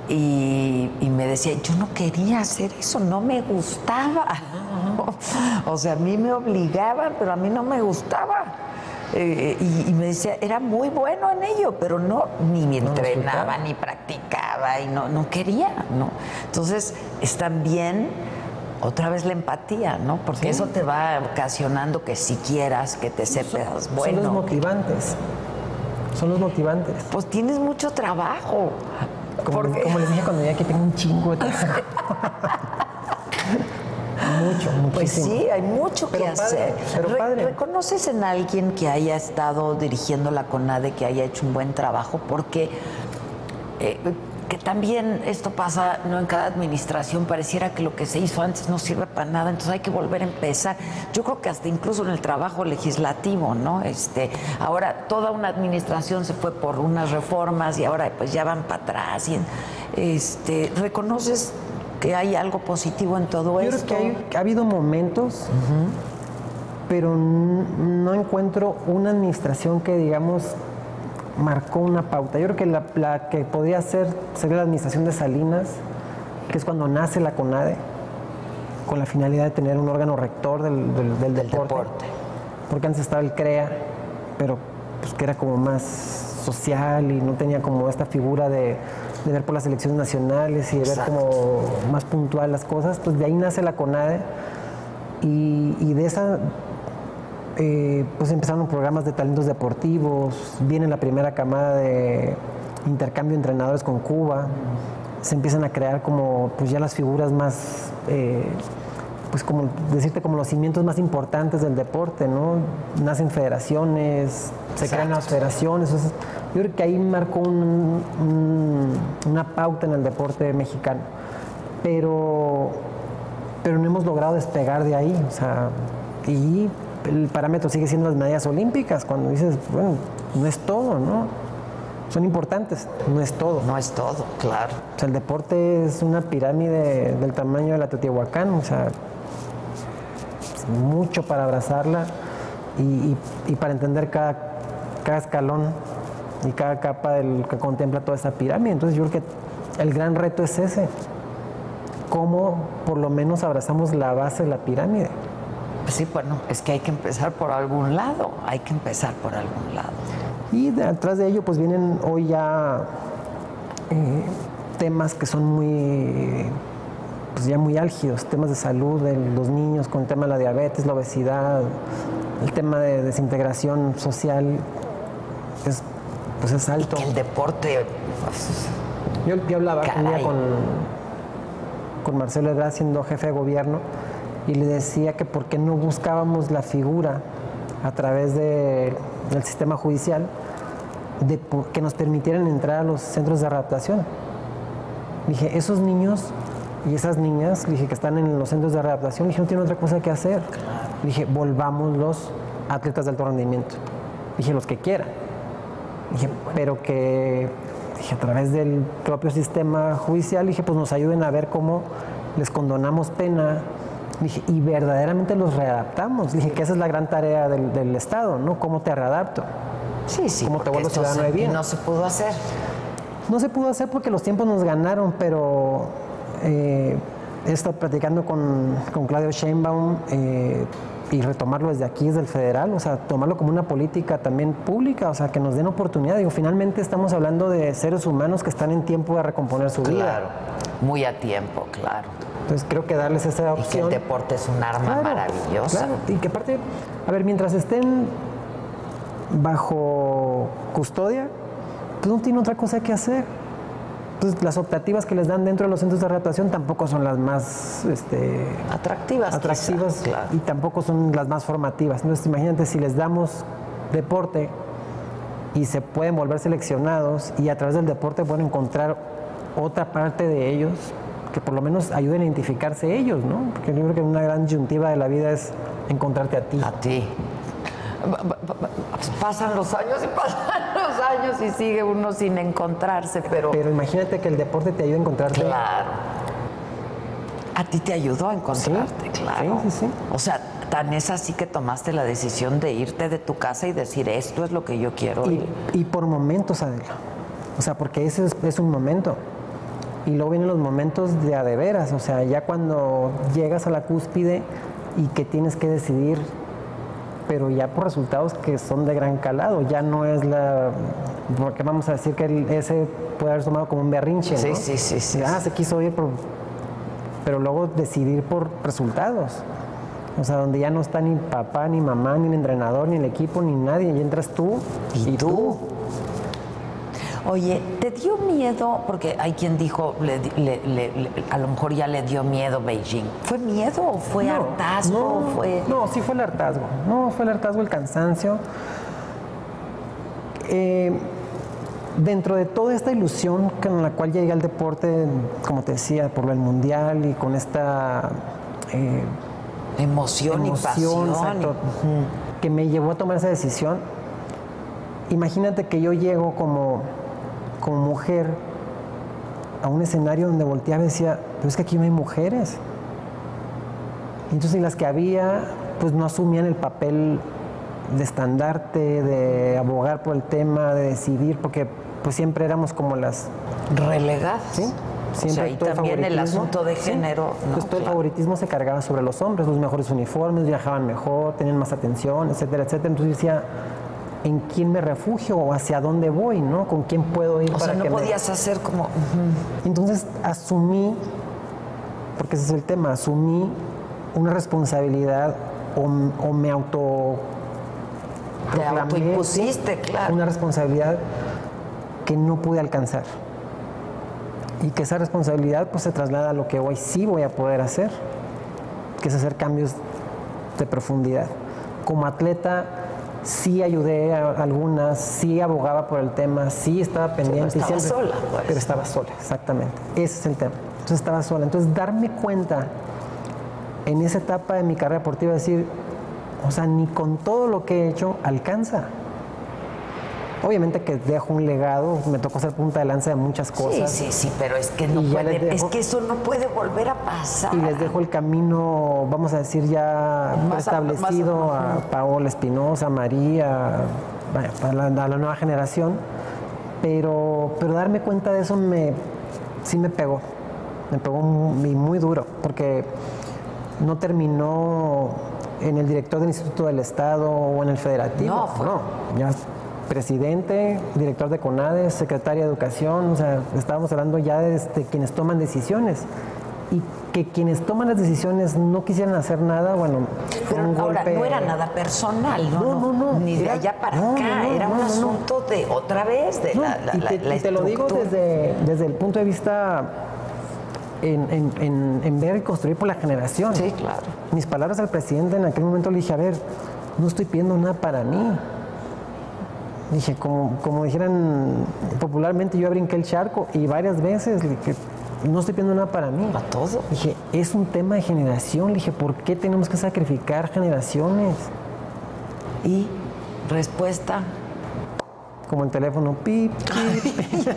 y me decía, yo no quería hacer eso, no me gustaba. O sea, a mí me obligaban, pero a mí no me gustaba. Y me decía, era muy bueno en ello, pero ni me entrenaba, ni practicaba, y no quería, ¿no? Entonces, es también otra vez la empatía, ¿no? Porque eso te va ocasionando que si quieras, que te sepas bueno. Son los motivantes. Son los motivantes. Pues tienes mucho trabajo. Como les dije cuando ya que tengo un chingo de trabajo. Muchísimo. Pues sí, hay mucho que hacer. Pero padre. ¿Reconoces en alguien que haya estado dirigiendo la CONADE, que haya hecho un buen trabajo? Porque porque también esto pasa, no en cada administración, pareciera que lo que se hizo antes no sirve para nada, entonces hay que volver a empezar. Yo creo que hasta incluso en el trabajo legislativo, ¿no? Ahora toda una administración se fue por unas reformas y ahora pues ya van para atrás. ¿Reconoces que hay algo positivo en todo esto? Yo creo que ha habido momentos, pero no encuentro una administración que, digamos, marcó una pauta. Yo creo que la que podría ser sería la administración de Salinas, que es cuando nace la CONADE, con la finalidad de tener un órgano rector del deporte. Porque antes estaba el CREA, pero pues, que era como más social y no tenía como esta figura de ver por las elecciones nacionales y de ver como más puntual las cosas. Pues de ahí nace la CONADE y de esa pues empezaron programas de talentos deportivos, viene la primera camada de intercambio de entrenadores con Cuba, se empiezan a crear como pues ya las figuras más, pues como decirte como los cimientos más importantes del deporte, ¿no? Nacen federaciones, se crean las federaciones, entonces, yo creo que ahí marcó una pauta en el deporte mexicano, pero no hemos logrado despegar de ahí, o sea, y el parámetro sigue siendo las medallas olímpicas, cuando dices, bueno, no es todo, ¿no? Son importantes, no es todo. No es todo, claro. O sea, el deporte es una pirámide del tamaño de la Teotihuacán, o sea, es mucho para abrazarla y para entender cada escalón y cada capa del que contempla toda esa pirámide. Entonces yo creo que el gran reto es ese, cómo por lo menos abrazamos la base de la pirámide. Pues sí, bueno, es que hay que empezar por algún lado, Y detrás de ello pues vienen hoy ya temas que son pues ya muy álgidos, temas de salud de los niños, con el tema de la diabetes, la obesidad, el tema de desintegración social, pues es alto. Y que el deporte... Yo hablaba un día con Marcelo Ebrard, siendo jefe de gobierno, y le decía que por qué no buscábamos la figura a través del sistema judicial que nos permitieran entrar a los centros de readaptación. Dije, esos niños y esas niñas, dije, que están en los centros de readaptación, dije, no tienen otra cosa que hacer. Dije, volvámoslos atletas de alto rendimiento. Dije, los que quieran. Dije, pero que a través del propio sistema judicial, dije, pues nos ayuden a ver cómo les condonamos pena. Dije, y verdaderamente los readaptamos. Dije que esa es la gran tarea del Estado, ¿no? ¿Cómo te readapto? Sí, ¿Cómo te vuelvo ciudadano de bien? Y no se pudo hacer. No se pudo hacer porque los tiempos nos ganaron, pero he estado platicando con Claudio Sheinbaum y retomarlo desde aquí, desde el federal, o sea, tomarlo como una política también pública, o sea, que nos den oportunidad. Digo, finalmente estamos hablando de seres humanos que están en tiempo de recomponer su vida. Claro, muy a tiempo, claro. Entonces creo que darles esa opción. Y que el deporte es un arma maravillosa. Claro, y que aparte, a ver, mientras estén bajo custodia, pues no tienen otra cosa que hacer. Entonces las optativas que les dan dentro de los centros de readaptación tampoco son las más atractivas quizá, claro. Y tampoco son las más formativas. Entonces imagínate si les damos deporte y se pueden volver seleccionados y a través del deporte pueden encontrar otra parte de ellos que por lo menos ayuden a identificarse ellos, ¿no? Porque yo creo que una gran disyuntiva de la vida es encontrarte a ti. A ti. Pasan los años y sigue uno sin encontrarse, pero imagínate que el deporte te ayuda a encontrarte. Claro. A ti te ayudó a encontrarte, sí, claro. Sí. O sea, tan es así que tomaste la decisión de irte de tu casa y decir, esto es lo que yo quiero. Y por momentos, Adela. O sea, porque ese es un momento. Y luego vienen los momentos de a de veras, o sea, ya cuando llegas a la cúspide y que tienes que decidir, pero ya por resultados que son de gran calado, ya no es porque vamos a decir que ese puede haber tomado como un berrinche, ¿no? Sí. Se quiso ir, pero luego decidir por resultados. O sea, donde ya no está ni papá, ni mamá, ni el entrenador, ni el equipo, ni nadie, y entras tú y tú. Oye, ¿te dio miedo? Porque hay quien dijo, a lo mejor ya le dio miedo Beijing. ¿Fue miedo o fue hartazgo? No, sí fue el hartazgo. No, fue el hartazgo, el cansancio. dentro de toda esta ilusión con la cual llegué al deporte, como te decía, por el mundial y con esta emoción y pasión. Exacto, que me llevó a tomar esa decisión. Imagínate que yo llego como mujer a un escenario donde volteaba y decía, pero es que aquí no hay mujeres. Entonces, las que había, pues no asumían el papel de estandarte, de abogar por el tema, de decidir, porque pues siempre éramos como las relegadas. ¿Sí? Siempre, o sea, y también el asunto de género. ¿Sí? Pues todo el favoritismo se cargaba sobre los hombres, los mejores uniformes, viajaban mejor, tenían más atención, etcétera, etcétera. Entonces decía, ¿en quién me refugio o hacia dónde voy, no? ¿Con quién puedo ir? O sea, no podías hacer como... Entonces asumí, porque ese es el tema, asumí una responsabilidad o me te autoimpusiste, claro. Una responsabilidad que no pude alcanzar. Y que esa responsabilidad pues se traslada a lo que hoy sí voy a poder hacer, que es hacer cambios de profundidad. Como atleta sí ayudé a algunas, sí abogaba por el tema, sí estaba pendiente. Pero estaba sola, pues. Pero estaba sola, exactamente. Ese es el tema. Entonces estaba sola. Entonces darme cuenta en esa etapa de mi carrera deportiva, decir, o sea, ni con todo lo que he hecho alcanza. Obviamente que dejo un legado, me tocó ser punta de lanza de muchas cosas. Sí, pero es que no puede, es que eso no puede volver a pasar. Y les dejo el camino, vamos a decir, ya establecido a Paola Espinosa, a María, bueno, a la nueva generación. Pero darme cuenta de eso sí me pegó muy duro, porque no terminó en el director del Instituto del Estado o en el Federativo. No, ya presidente, director de CONADES, secretaria de Educación, o sea, estábamos hablando ya de quienes toman decisiones. Y que quienes toman las decisiones no quisieran hacer nada, bueno, fue un golpe. No era nada personal, no. Ni de allá para acá, era un asunto de, otra vez, de la y te lo digo desde el punto de vista en ver y construir por la generación. Sí, claro. Mis palabras al presidente en aquel momento le dije, a ver, no estoy pidiendo nada para mí. Dije, como dijeran popularmente, yo brinqué el charco y varias veces le dije, no estoy pidiendo nada para mí. Para todo. Dije, es un tema de generación. Le dije, ¿por qué tenemos que sacrificar generaciones? Y respuesta. Como el teléfono, pip, pip.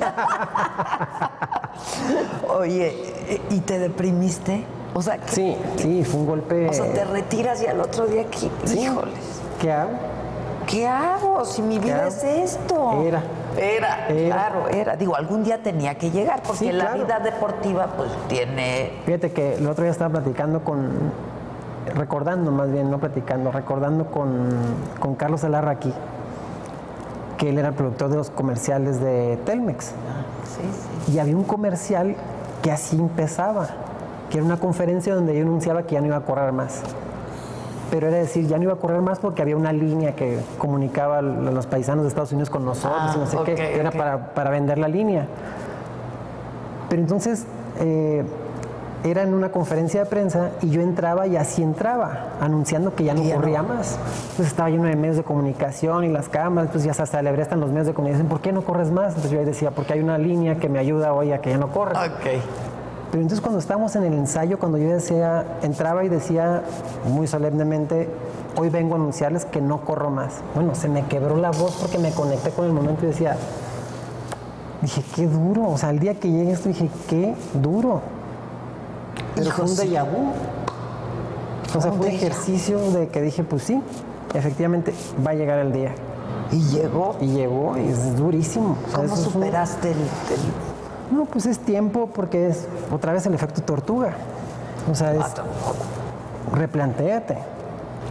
Oye, ¿y te deprimiste? O sea, sí, fue un golpe. O sea, te retiras y al otro día, híjoles. ¿Qué hago? ¿Qué hago si mi vida es esto? Era. Claro, era. Digo, algún día tenía que llegar, porque la vida deportiva, pues, tiene... Fíjate que el otro día estaba platicando recordando con Carlos Alarra aquí, que él era el productor de los comerciales de Telmex. Sí. Y había un comercial que así empezaba, que era una conferencia donde yo anunciaba que ya no iba a correr más. Pero era decir, ya no iba a correr más porque había una línea que comunicaba a los paisanos de Estados Unidos con nosotros y no sé qué, era para vender la línea. Pero entonces era en una conferencia de prensa y yo entraba y así entraba, anunciando que ya no corría más. Entonces estaba lleno de medios de comunicación y las cámaras, entonces ya se celebran los medios de comunicación, ¿por qué no corres más? Entonces yo ahí decía, porque hay una línea que me ayuda hoy a que ya no corra. Pero entonces cuando estábamos en el ensayo, cuando yo entraba y decía muy solemnemente, hoy vengo a anunciarles que no corro más. Bueno, se me quebró la voz porque me conecté con el momento y dije, qué duro. O sea, el día que llegué esto dije, qué duro. Pero fue un déjà vu. O sea, fue un ejercicio de que dije, pues sí, efectivamente va a llegar el día. ¿Y llegó? Y llegó, y es durísimo. O sea, ¿cómo superaste No, pues es tiempo porque es otra vez el efecto tortuga. O sea, es replantéate.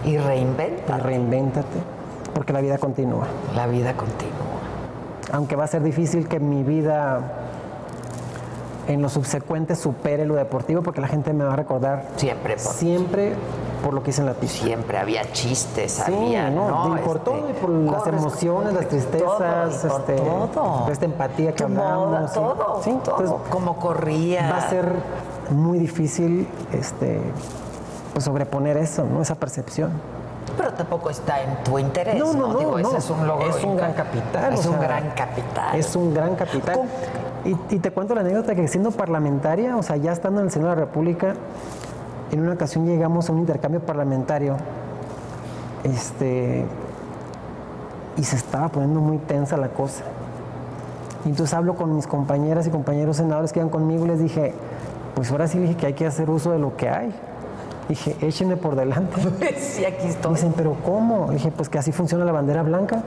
Y reinvéntate. Porque la vida continúa. La vida continúa. Aunque va a ser difícil que mi vida en lo subsecuente supere lo deportivo, porque la gente me va a recordar siempre por lo que hice en la pista. Siempre había chistes, por todo, y por las emociones, las tristezas, todo. Esta empatía que hablamos. Todo. Entonces, cómo corría. Va a ser muy difícil pues sobreponer eso, ¿no? Esa percepción. Pero tampoco está en tu interés. No. Ese es un logro. Es un gran capital. Es un gran capital. Es un gran capital. Y te cuento la anécdota que siendo parlamentaria, o sea, ya estando en el Senado de la República, en una ocasión llegamos a un intercambio parlamentario, y se estaba poniendo muy tensa la cosa. Y entonces hablo con mis compañeras y compañeros senadores que iban conmigo y les dije, pues ahora sí dije que hay que hacer uso de lo que hay. Dije, échenme por delante. Sí, aquí estoy. Dicen, ¿pero cómo? Dije, pues que así funciona la bandera blanca.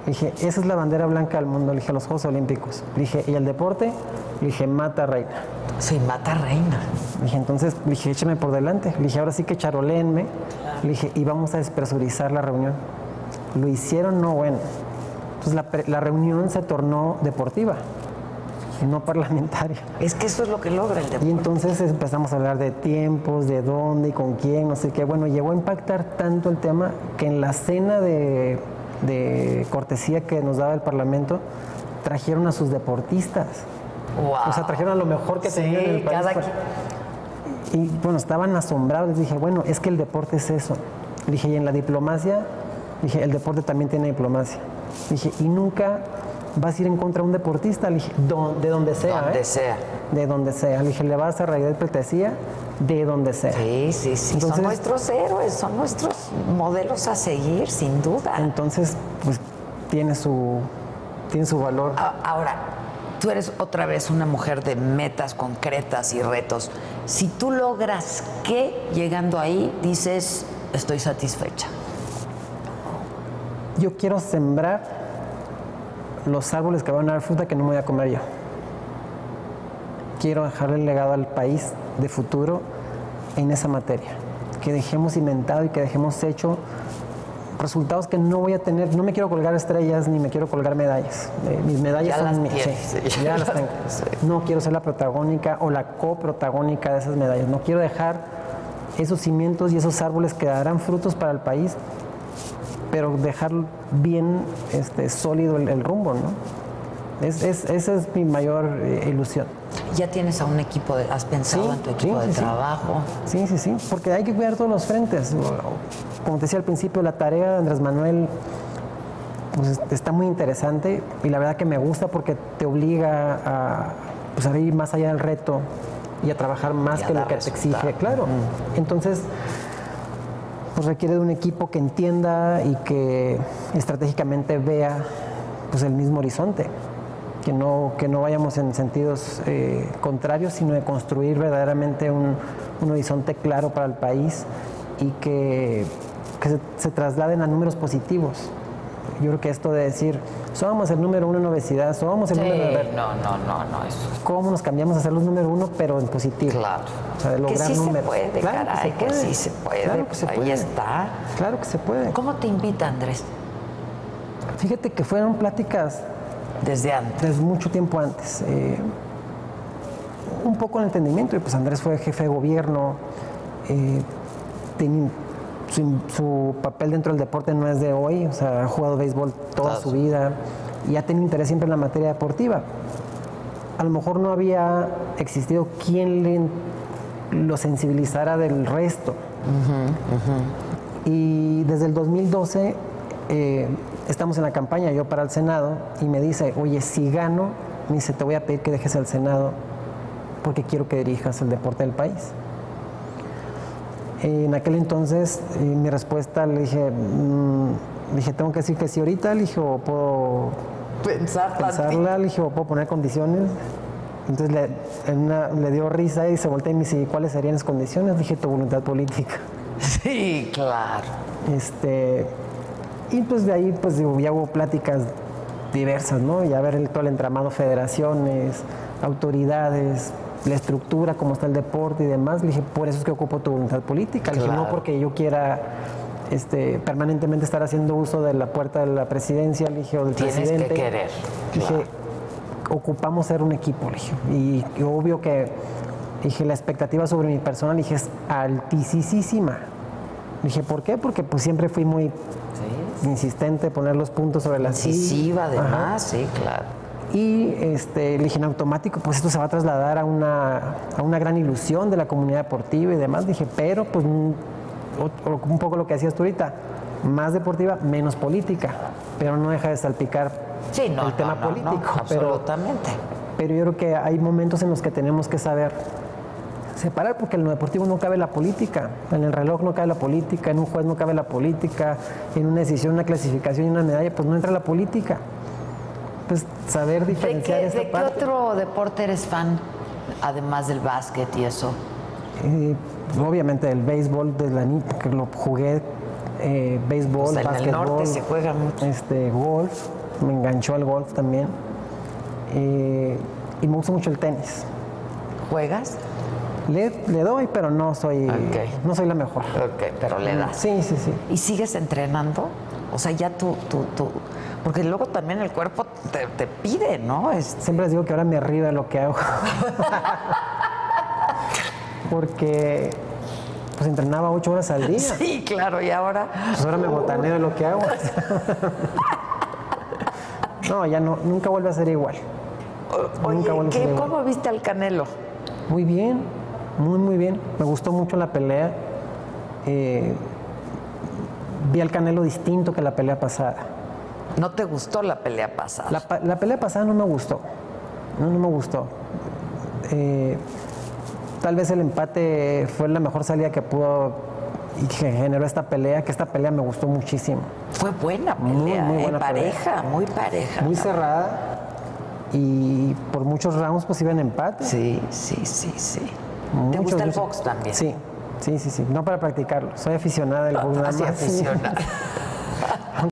Dije, esa es la bandera blanca del mundo. Le dije, los Juegos Olímpicos. Le dije, ¿y el deporte? Le dije, mata reina. Sí, mata reina. Le dije, entonces, le dije, écheme por delante. Le dije, ahora sí que charoléenme. Le dije, y vamos a despresurizar la reunión. Lo hicieron, no bueno. Entonces la reunión se tornó deportiva y no parlamentaria. Es que eso es lo que logra el deporte. Y entonces empezamos a hablar de tiempos, de dónde y con quién, no sé qué. Bueno, llegó a impactar tanto el tema que en la cena de cortesía que nos daba el Parlamento, trajeron a sus deportistas. Wow. O sea, trajeron a lo mejor que tenían en el país. Y bueno, estaban asombrados. Les dije, bueno, es que el deporte es eso. Le dije, y en la diplomacia, dije, el deporte también tiene diplomacia. Dije, y nunca vas a ir en contra de un deportista. Le dije, de donde sea. Donde sea. De donde sea. Le dije, le vas a reír de pleitesía, de donde sea. Sí. Entonces, son nuestros héroes, son nuestros modelos a seguir, sin duda. Entonces, pues, tiene su valor. Ahora, tú eres otra vez una mujer de metas concretas y retos. Si tú logras que, llegando ahí, dices, estoy satisfecha. Yo quiero sembrar los árboles que van a dar fruta que no me voy a comer yo. Quiero dejarle el legado al país de futuro en esa materia. Que dejemos inventado y que dejemos hecho resultados que no voy a tener. No me quiero colgar estrellas ni me quiero colgar medallas. Mis medallas ya son las mías. Sí, ya las tengo. No quiero ser la protagónica o la coprotagónica de esas medallas. No quiero dejar esos cimientos y esos árboles que darán frutos para el país, pero dejar bien sólido el rumbo, ¿no? Esa es mi mayor ilusión. ¿Ya tienes a un equipo? ¿Has pensado en tu equipo de trabajo? Sí, porque hay que cuidar todos los frentes. Como te decía al principio, la tarea de Andrés Manuel pues, está muy interesante y la verdad que me gusta porque te obliga a ir más allá del reto y a trabajar más que lo que te exige. Claro. Entonces, pues requiere de un equipo que entienda y que estratégicamente vea pues el mismo horizonte, que no vayamos en sentidos contrarios, sino de construir verdaderamente un horizonte claro para el país y que se trasladen a números positivos. Yo creo que esto de decir, somos el número 1 en obesidad, somos el número... No, eso es... ¿Cómo nos cambiamos a ser los número 1, pero en positivo? Claro. O sea, de lograr que sí números. Se puede, claro caray, que sí se puede. Claro que se puede. Ahí está. Claro que se puede. ¿Cómo te invita, Andrés? Fíjate que fueron pláticas... Desde antes. Desde mucho tiempo antes. Un poco el entendimiento, y pues Andrés fue jefe de gobierno, su papel dentro del deporte no es de hoy, o sea, ha jugado béisbol toda su vida y ha tenido interés siempre en la materia deportiva. A lo mejor no había existido quien lo sensibilizara del resto. Y desde el 2012 estamos en la campaña, yo para el Senado, y me dice, oye, si gano, me dice, te voy a pedir que dejes el Senado porque quiero que dirijas el deporte del país. En aquel entonces, mi respuesta le dije, tengo que decir que sí ahorita, le dije, o puedo pensarla, le dije, o puedo poner condiciones. Entonces le dio risa y se volteó y me dice, ¿cuáles serían las condiciones? Le dije, tu voluntad política. Sí, claro. Y pues de ahí, pues digo, ya hubo pláticas diversas, ¿no? Ya ver todo el entramado, federaciones, autoridades, la estructura, cómo está el deporte y demás. Le dije, por eso es que ocupo tu voluntad política. Le dije, no porque yo quiera permanentemente estar haciendo uso de la puerta de la presidencia, le dije, o del presidente. Tienes que querer. Le dije, ocupamos ser un equipo, le dije. Y obvio que, dije, la expectativa sobre mi persona, le dije, es altísima. Le dije, ¿por qué? Porque pues siempre fui muy insistente, poner los puntos sobre las sillas. Incisiva, además, sí, claro. Y le dije, en automático, pues esto se va a trasladar a una gran ilusión de la comunidad deportiva y demás. Dije, pero pues un poco lo que decías tú ahorita, más deportiva, menos política, pero no deja de salpicar el tema político. Absolutamente. Pero yo creo que hay momentos en los que tenemos que saber separar, porque en lo deportivo no cabe la política, en el reloj no cabe la política, en un juez no cabe la política, en una decisión, una clasificación y una medalla, pues no entra la política. Pues saber diferenciar esa parte. ¿De qué otro deporte eres fan, además del básquet y eso? Obviamente el béisbol, que lo jugué, béisbol, en básquetbol. el norte se juega mucho. Golf, me enganchó al golf también. Y me gusta mucho el tenis. ¿Juegas? Le doy, pero no soy la mejor. Ok, pero le das. Sí. ¿Y sigues entrenando? O sea, ya tú porque luego también el cuerpo te pide, ¿no? Siempre les digo que ahora me río de lo que hago. Porque pues entrenaba 8 horas al día. Sí, claro, y ahora... Pues ahora me botaneo de lo que hago. No, ya no, nunca vuelve a ser igual. Oye, ¿cómo viste al Canelo? Muy bien, muy bien. Me gustó mucho la pelea. Vi al Canelo distinto que la pelea pasada. ¿No te gustó la pelea pasada? La pelea pasada no me gustó. No me gustó. Tal vez el empate fue la mejor salida que pudo y que generó esta pelea, que esta pelea me gustó muchísimo. Fue buena pelea, muy buena pareja, pelea. muy pareja. Muy cerrada y por muchos rounds pues iba en empate. Sí. ¿Te gusta el box también? Sí. No para practicarlo, soy aficionada del box nada más. Aficionada.